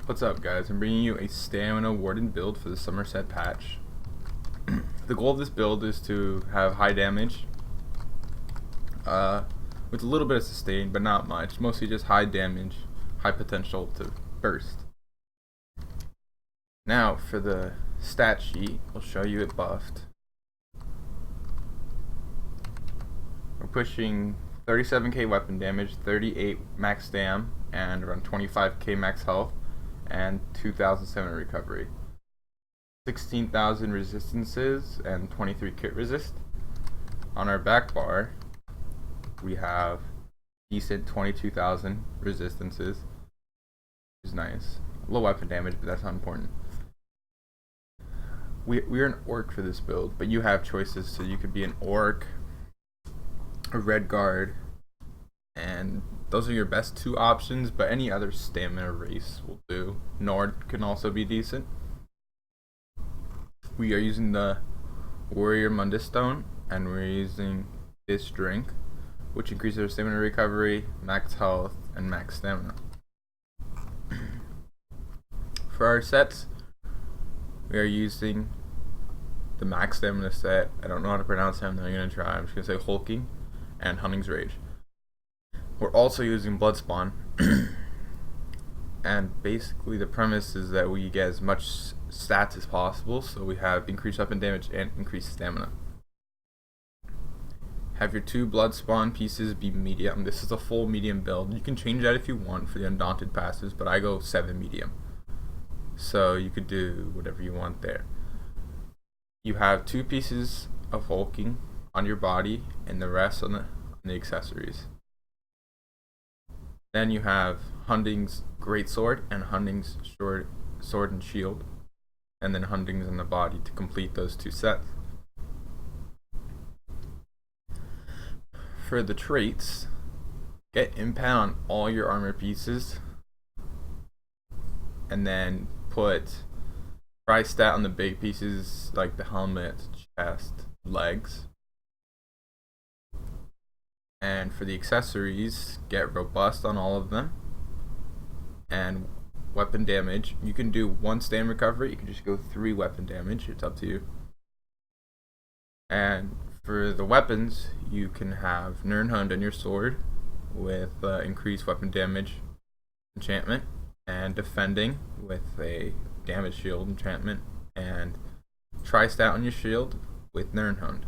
What's up, guys? I'm bringing you a Stamina Warden build for the Summerset patch. The goal of this build is to have high damage with a little bit of sustain, but not much. Mostly just high damage, high potential to burst. Now for the stat sheet, I'll show you it buffed. We're pushing 37k weapon damage, 38 max stam, and around 25k max health, and 2,007 recovery. 16,000 resistances and 23 kit resist. On our back bar, we have decent 22,000 resistances, which is nice. Low weapon damage, but that's not important. We're an orc for this build, but you have choices, so you could be an orc, a red guard, and those are your best two options, but any other stamina race will do. Nord can also be decent. We are using the Warrior Mundus Stone, and we're using this drink, which increases our stamina recovery, max health, and max stamina. For our sets, we are using the max stamina set. I don't know how to pronounce it, I'm not going to try. I'm just going to say Hulking and Hunting's Rage. We're also using Bloodspawn, and basically the premise is that we get as much stats as possible, so we have increased weapon damage and increased stamina. Have your two Bloodspawn pieces be medium. This is a full medium build. You can change that if you want for the Undaunted passes, but I go 7 medium. So you could do whatever you want there. You have 2 pieces of hulking on your body and the rest on the accessories. Then you have Hunting's Greatsword and Hunting's Sword and Shield, and then Hunting's on the body to complete those 2 sets. For the traits, get impact on all your armor pieces, and then put price stat on the big pieces like the helmet, chest, legs. And for the accessories, get robust on all of them. And weapon damage, you can do 1 stam recovery, you can just go 3 weapon damage, it's up to you. And for the weapons, you can have Nirnhund on your sword with increased weapon damage enchantment, and defending with a damage shield enchantment, and tri-stat on your shield with Nirnhund,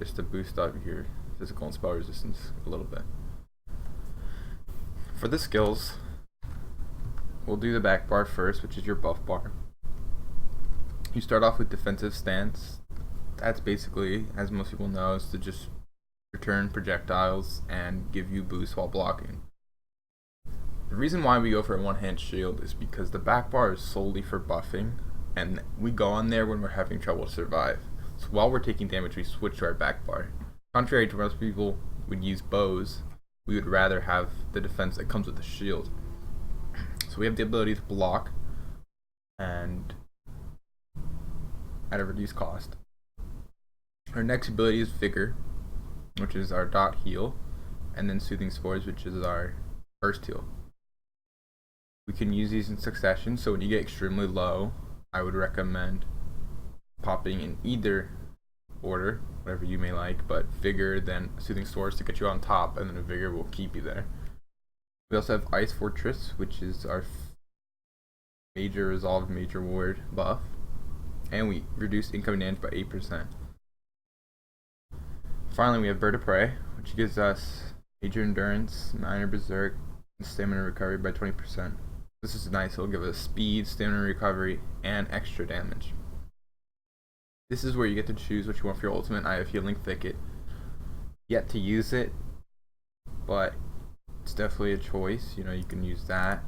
just to boost up your physical and spell resistance a little bit. For the skills, we'll do the back bar first, which is your buff bar. You start off with defensive stance. That's basically, as most people know, is to just return projectiles and give you boost while blocking. The reason why we go for a one-hand shield is because the back bar is solely for buffing, and we go on there when we're having trouble to survive. So while we're taking damage, we switch to our back bar. Contrary to most people would use bows, we would rather have the defense that comes with the shield. So we have the ability to block and at a reduced cost. Our next ability is Vigor, which is our dot heal, and then Soothing Spores, which is our first heal. We can use these in succession, so when you get extremely low, I would recommend popping in either order, whatever you may like, but Vigor, then Soothing Spores to get you on top, and then a Vigor will keep you there. We also have Ice Fortress, which is our major resolve, major ward buff, and we reduce incoming damage by 8%. Finally, we have Bird of Prey, which gives us major endurance, minor berserk, and stamina recovery by 20%. This is nice, it'll give us speed, stamina recovery, and extra damage. This is where you get to choose what you want for your ultimate. I have Healing Thicket. Yet to use it, but it's definitely a choice. You know, you can use that.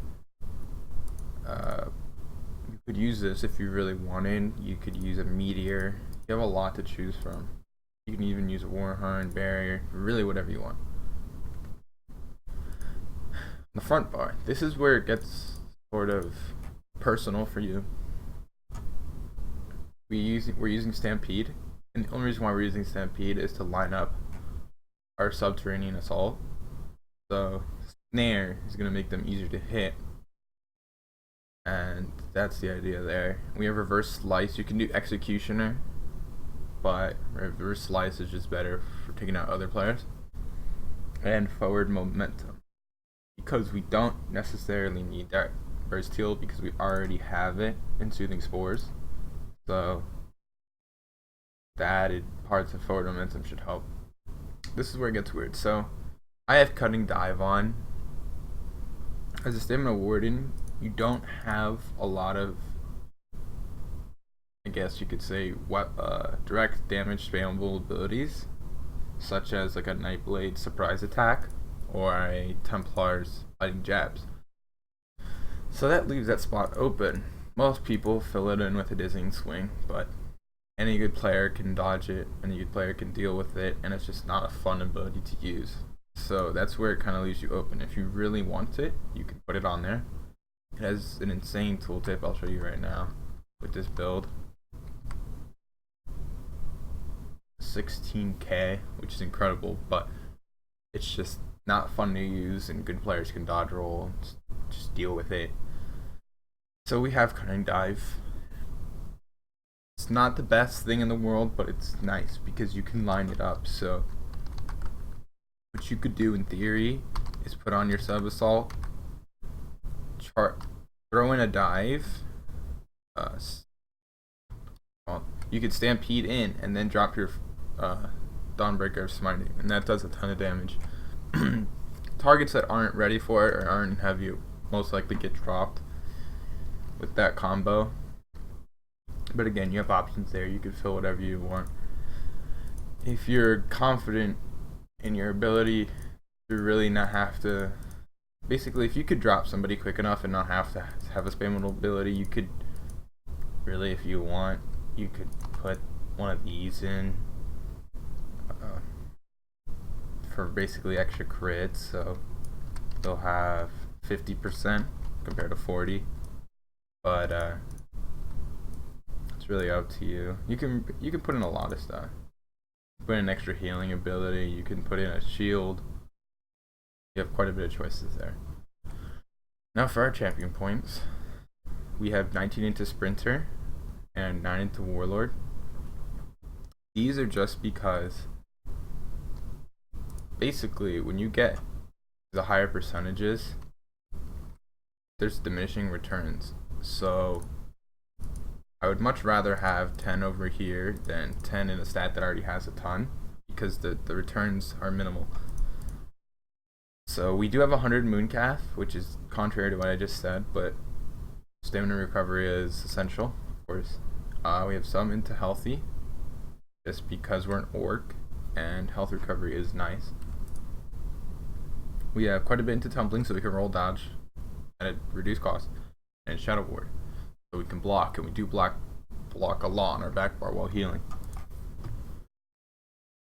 You could use this if you really wanted. You could use a Meteor. You have a lot to choose from. You can even use a Warhorn, Barrier, really whatever you want. The front bar. This is where it gets sort of personal for you. We're using Stampede, and the only reason why we're using Stampede is to line up our Subterranean Assault. So Snare is going to make them easier to hit, that's the idea there. We have reverse slice. You can do executioner, but reverse slice is just better for taking out other players. And forward momentum, because we don't necessarily need that burst heal because we already have it in soothing spores. So the added parts of forward momentum should help. This is where it gets weird. So I have cutting dive on. As a stamina warden, you don't have a lot of, I guess you could say, direct damage spammable abilities, such as like a Nightblade surprise attack or a Templar's fighting jabs. So that leaves that spot open. Most people fill it in with a dizzying swing, but any good player can dodge it, any good player can deal with it, and it's just not a fun ability to use. So that's where it kind of leaves you open. If you really want it, you can put it on there. It has an insane tooltip I'll show you right now with this build. 16k, which is incredible, but it's just not fun to use, and good players can dodge roll and just deal with it. So we have cutting dive. It's not the best thing in the world, but it's nice because you can line it up. So what you could do in theory is put on your sub assault, throw in a dive. You could stampede in and then drop your Dawnbreaker of Smiting, and that does a ton of damage. Targets that aren't ready for it or aren't heavy most likely get dropped with that combo. But again, you have options there. You can fill whatever you want. If you're confident in your ability to really not have to, basically, if you could drop somebody quick enough and not have to have a spammable ability, you could really, if you want, you could put one of these in for basically extra crits. So they'll have 50% compared to 40, but it's really up to you. You can put in a lot of stuff. Put in an extra healing ability. You can put in a shield. You have quite a bit of choices there. Now for our champion points, we have 19 into Sprinter and 9 into Warlord. These are just because basically when you get the higher percentages, there's diminishing returns. So I would much rather have 10 over here than 10 in a stat that already has a ton, because the returns are minimal. So we do have 100 Mooncalf, which is contrary to what I just said, but stamina recovery is essential, of course. We have some into Healthy, just because we're an orc, and health recovery is nice. We have quite a bit into Tumbling, so we can roll dodge at a reduced cost, and Shadow Ward, so we can block, and we do block a lot on our back bar while healing.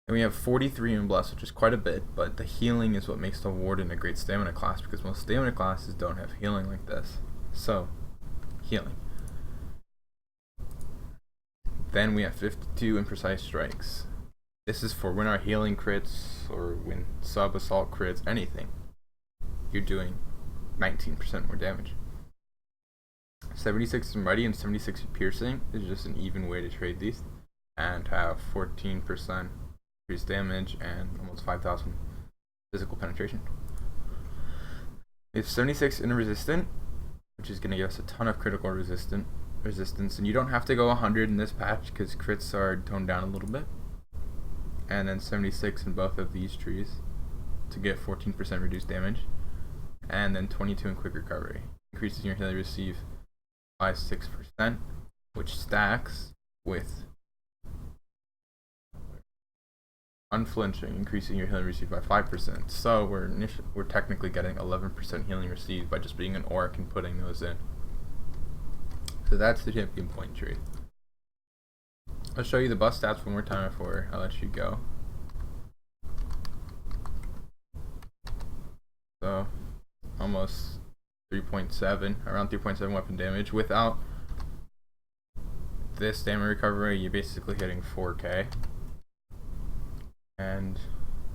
And we have 43 in Bless, which is quite a bit, but the healing is what makes the Warden a great stamina class, because most stamina classes don't have healing like this. So, healing. Then we have 52 in Precise Strikes. This is for when our healing crits, or when sub assault crits, anything. You're doing 19% more damage. 76 in Ready and 76 in Piercing is just an even way to trade these, and have 14% increased damage and almost 5,000 physical penetration. We have 76 in Resistant, which is going to give us a ton of critical resistance, and you don't have to go 100 in this patch because crits are toned down a little bit. And then 76 in both of these trees to get 14% reduced damage, and then 22 in Quick Recovery, increases your healing receive by 6%, which stacks with Unflinching, increasing your healing received by 5%. So we're technically getting 11% healing received by just being an orc and putting those in. So that's the champion point tree. I'll show you the buff stats one more time before I let you go. So almost 3.7, around 3.7 weapon damage. Without this stamina recovery, you're basically hitting 4k. And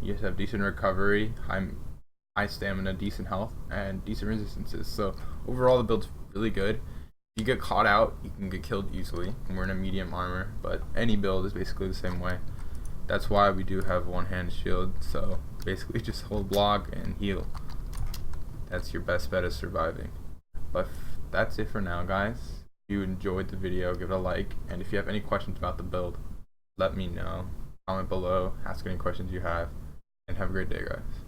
you just have decent recovery, high stamina, decent health, and decent resistances. So overall the build's really good. If you get caught out, you can get killed easily. And we're in a medium armor, but any build is basically the same way. That's why we do have one-hand shield. So basically, just hold block and heal. That's your best bet of surviving. But that's it for now, guys. If you enjoyed the video, give it a like, and if you have any questions about the build, let me know. Comment below, ask any questions you have, and have a great day, guys.